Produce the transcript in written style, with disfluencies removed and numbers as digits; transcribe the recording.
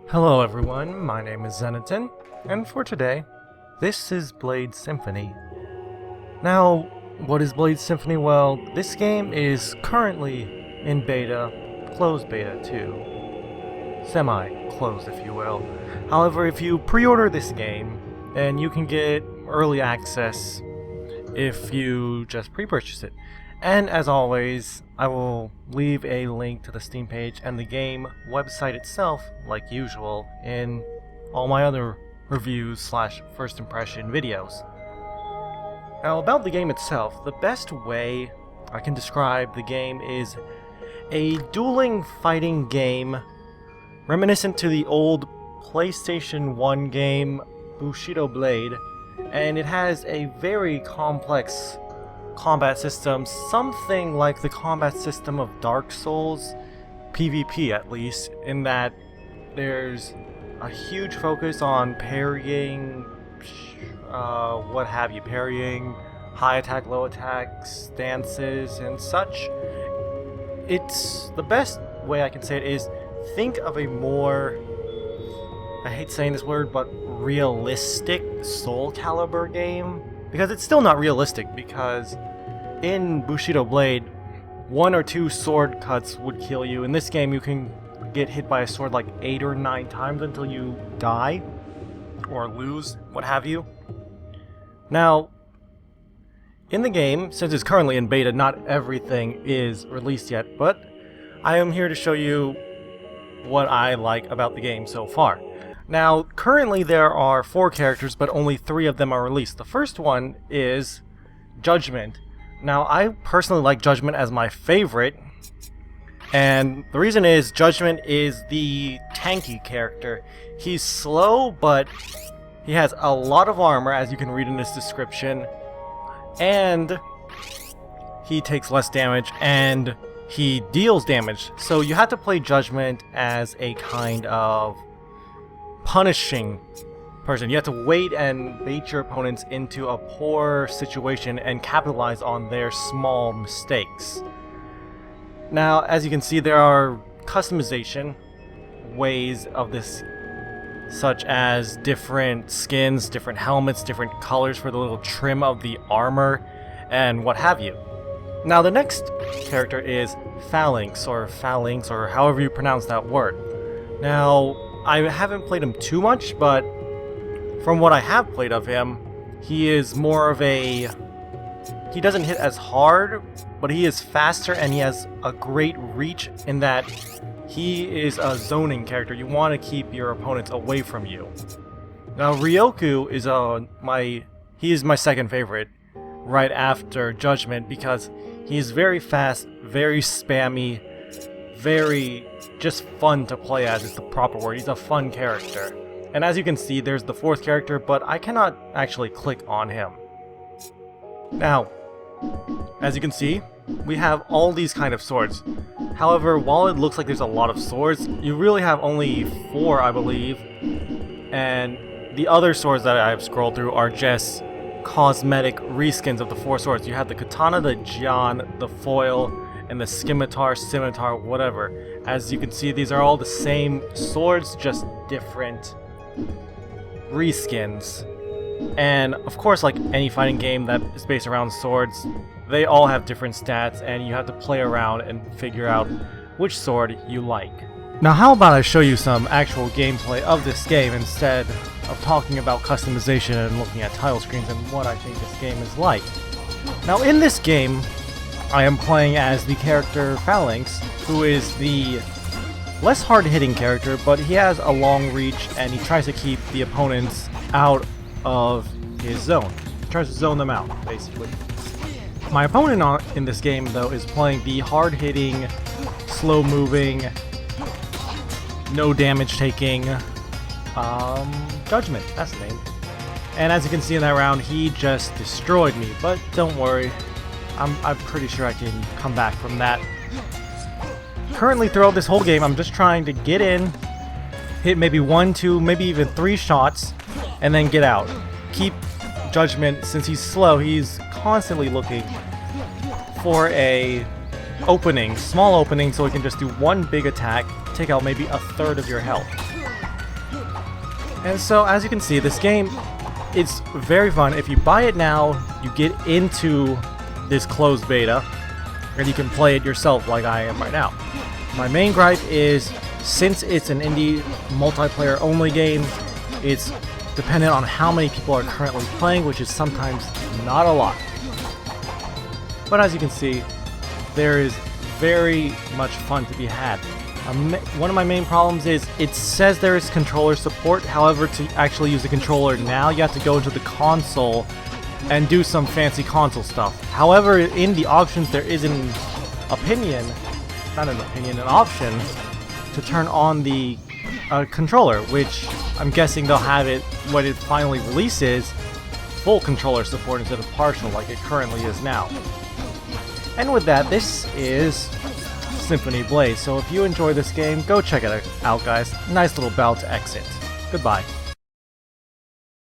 Hello everyone, my name is Zenaton, and for today, this is Blade Symphony. Now, what is Blade Symphony? Well, this game is currently in beta, closed beta too. Semi-closed, if you will. However, if you pre-order this game, then you can get early access if you just pre-purchase it. And as always, I will leave a link to the Steam page and the game website itself, like usual, in all my other reviews slash first impression videos. Now, about the game itself, the best way I can describe the game is a dueling fighting game reminiscent to the old PlayStation 1 game Bushido Blade, and it has a very complex combat system, something like the combat system of Dark Souls, PvP at least, in that there's a huge focus on parrying, parrying, high attack, low attack, stances, and such. It's the best way I can say it is think of a more, I hate saying this word, but realistic Soul Calibur game. Because it's still not realistic, because in Bushido Blade, 1 or 2 sword cuts would kill you. In this game, you can get hit by a sword like 8 or 9 times until you die, or lose, what have you. Now, in the game, since it's currently in beta, not everything is released yet, but I am here to show you what I like about the game so far. Now, currently there are 4 characters, but only 3 of them are released. The first one is Judgment. Now, I personally like Judgment as my favorite, and the reason is Judgment is the tanky character. He's slow, but he has a lot of armor, as you can read in this description, and he takes less damage, and he deals damage. So you have to play Judgment as a kind of punishing person. You have to wait and bait your opponents into a poor situation and capitalize on their small mistakes. Now, as you can see, there are customization ways of this, such as different skins, different helmets, different colors for the little trim of the armor, and what have you. Now, the next character is Phalanx, or however you pronounce that word. Now, I haven't played him too much, but from what I have played of him, he is more of a... he doesn't hit as hard, but he is faster and he has a great reach in that he is a zoning character. You want to keep your opponents away from you. Now, Ryoku is he is my second favorite, right after Judgment, because he is very fast, very spammy, very just fun to play as is the proper word. He's a fun character. And as you can see, there's the 4th character, but I cannot actually click on him. Now, as you can see, we have all these kind of swords. However, while it looks like there's a lot of swords, you really have only 4, I believe. And the other swords that I've scrolled through are just cosmetic reskins of the 4 swords. You have the Katana, the Jian, the Foil, and the scimitar, whatever. As you can see, these are all the same swords, just different reskins. And of course, like any fighting game that is based around swords, they all have different stats, and you have to play around and figure out which sword you like. Now, how about I show you some actual gameplay of this game instead of talking about customization and looking at title screens and what I think this game is like. Now, in this game, I am playing as the character Phalanx, who is the less hard-hitting character, but he has a long reach and he tries to keep the opponents out of his zone. He tries to zone them out, basically. My opponent in this game, though, is playing the hard-hitting, slow-moving, no damage-taking Judgment. That's the name. And as you can see in that round, he just destroyed me, but don't worry. I'm pretty sure I can come back from that. Currently, throughout this whole game, I'm just trying to get in, hit maybe 1, 2, maybe even 3 shots, and then get out. Keep Judgment, since he's slow, he's constantly looking for a opening, small opening, so he can just do one big attack, take out maybe a third of your health. And so, as you can see, this game is very fun. If you buy it now, you get into this closed beta, and you can play it yourself like I am right now. My main gripe is, since it's an indie multiplayer only game, it's dependent on how many people are currently playing, which is sometimes not a lot. But as you can see, there is very much fun to be had. One of my main problems is it says there is controller support. However, to actually use the controller now, you have to go into the console and do some fancy console stuff. However, in the options there is an option to turn on the controller, which I'm guessing they'll have it when it finally releases full controller support instead of partial like it currently is now. And with that, this is Symphony Blade. So if you enjoy this game, go check it out, guys. Nice little bow to exit. Goodbye.